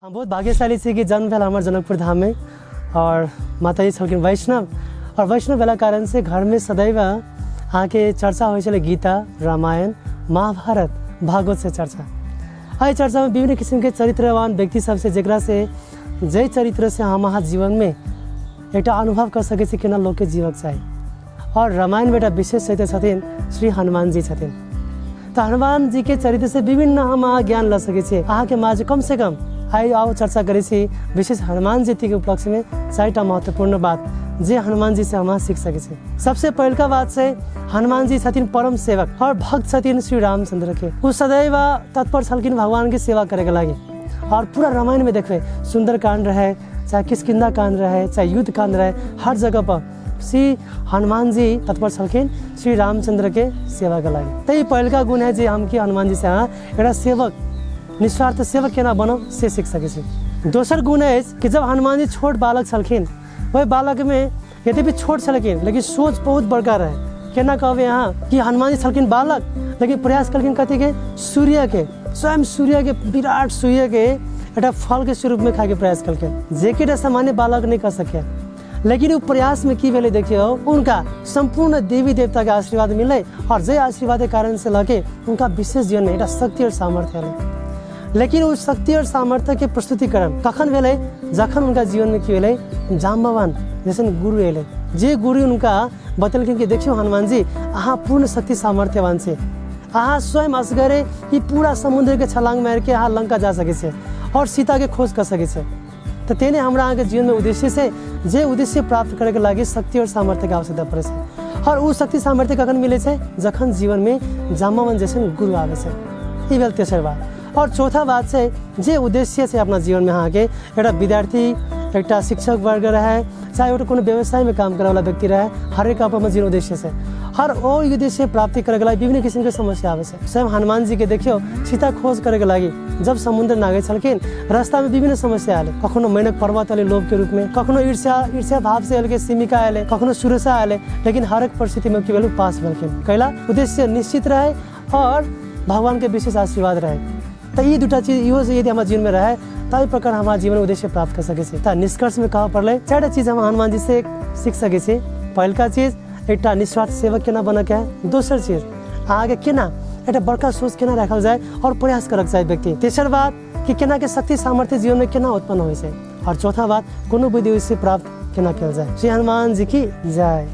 हम बहुत भाग्यशाली छे कि जन्म भेल हमार जनकपुर धाम में और माता जी छलखिन वैष्णव और वैष्णव भेला कारण से घर में सदैव आके चर्चा होइ छलै गीता रामायण महाभारत भागवत से चर्चा। एहि चर्चा में विभिन्न किस्म के चरित्रवान व्यक्ति सब से जेकरा से जय चरित्र से हम अहाँ जीवन में एक अनुभव कर सके कि लोग के जीवक चाहिए। और रामायण में विशेष चरित्र छथिन श्री हनुमान जी छथिन। तो हनुमान जी के चरित्र से विभिन्न हम अहाँ ज्ञान ल सके छी। अहाँ के माझ कम से कम आई आओ चर्चा करे छी विशेष हनुमान जी के उपलक्ष्य में 4टा महत्वपूर्ण बात जे हनुमान जी से हम सीख सके छी। सबसे पहलका बात से हनुमान जी छथिन परम सेवक और भक्त छथिन श्री रामचंद्र के। वो सदैव तत्पर छलखिन भगवान की सेवा करे के लागी। और पूरा रामायण में देखबे सुंदर कांड रहे चाहे किष्किंधा कांड रहे चाहे युद्ध कांड रहे, हर जगह पर श्री हनुमान जी तत्पर छलखिन श्री रामचंद्र के सेवा के लागी। तई पहलका गुण है जे हम के हनुमान जी से एउटा सेवक निस्वार्थ सेवक केना बनो से सीख सके छी। दोसर गुण है कि जब हनुमान जी छोट बालक छलखिन वही बालक में यद्यपि छोट छलखिन लेकिन सोच बहुत बड़का रहे। केना कहबे यहाँ कि हनुमान जी छलखिन बालक लेकिन प्रयास कलखिन कथी के सूर्य के स्वयं सूर्य के विराट सूर्य के एउटा फल के स्वरूप में खाए के प्रयास कलखिन जे कि सामान्य बालक नहीं कर सके। लेकिन वो प्रयास में की भेले देखियो उनका संपूर्ण देवी देवता के आशीर्वाद मिले और जे आशीर्वाद के कारण से लगे उनका विशेष जीवन में एक शक्ति और सामर्थ्य आले। लेकिन उस शक्ति और सामर्थ्य के प्रस्तुतिकरण कखन भेले जखन उनका जीवन में की भेले जाम्बवान जैसे गुरु एले जे गुरु उनका बतलखिन कि देखियो हनुमान जी अहाँ पूर्ण शक्ति सामर्थ्यवान छे। अहाँ स्वयं असगरे ई पूरा समुद्र के छलांग मार के अहाँ लंका जा सके छे और सीता के खोज कर सके छे। तो तेने हमरा अहाँ के जीवन में उद्देश्य से जे उद्देश्य प्राप्त करे के लागी शक्ति और सामर्थ्य के आवश्यकता पड़े छे। और वो शक्ति सामर्थ्य कखन मिले छे जखन जीवन में जाम्बवान जैसे गुरु आवे छे। ई भेल तेसर बात। और चौथा बात से जे उद्देश्य से अपना जीवन में अहाँ के एउटा विद्यार्थी एउटा शिक्षक वर्ग रहे चाहे एउटा कोनो व्यवसाय में काम करे वाला व्यक्ति रहे हरेक अपन जीवन उद्देश्य से हर और उद्देश्य प्राप्ति करे के लागि विभिन्न किसिम के समस्या आवे छे। स्वयं हनुमान जी के देखियो सीता खोज करे के लागि जब समुद्र नागे छलखिन रास्ता में विभिन्न समस्या आले। कखनो मेंढक पर्वत आले लोभ के रूप में, कखनो ईर्ष्या भाव से आले के सीमिका आले, कखनो सुरसा आले, लेकिन हर एक परिस्थिति में केवल पास भेलखिन। कैला उद्देश्य निश्चित रहे और भगवान के विशेष आशीर्वाद रहे। तो ये दूटा चीज इहो से यदि हमारे जीवन में रहे तभी प्रकार हमारा जीवन उद्देश्य प्राप्त कर सके छी। निष्कर्ष में कहा पड़ले 4टा चीज हम हनुमान जी से सीख सके छी। पहलका चीज एक निस्वार्थ सेवक केना बने के है। दोसर चीज आगे केना एक बड़का सोच केना रखल जाए और प्रयास करक जाए व्यक्ति। तेसर बात कि केना के शक्ति सामर्थ्य जीवन में केना उत्पन्न होइ छै। और चौथा बात कोनो विधि से प्राप्त केना कल जाए। श्री हनुमान जी की जय।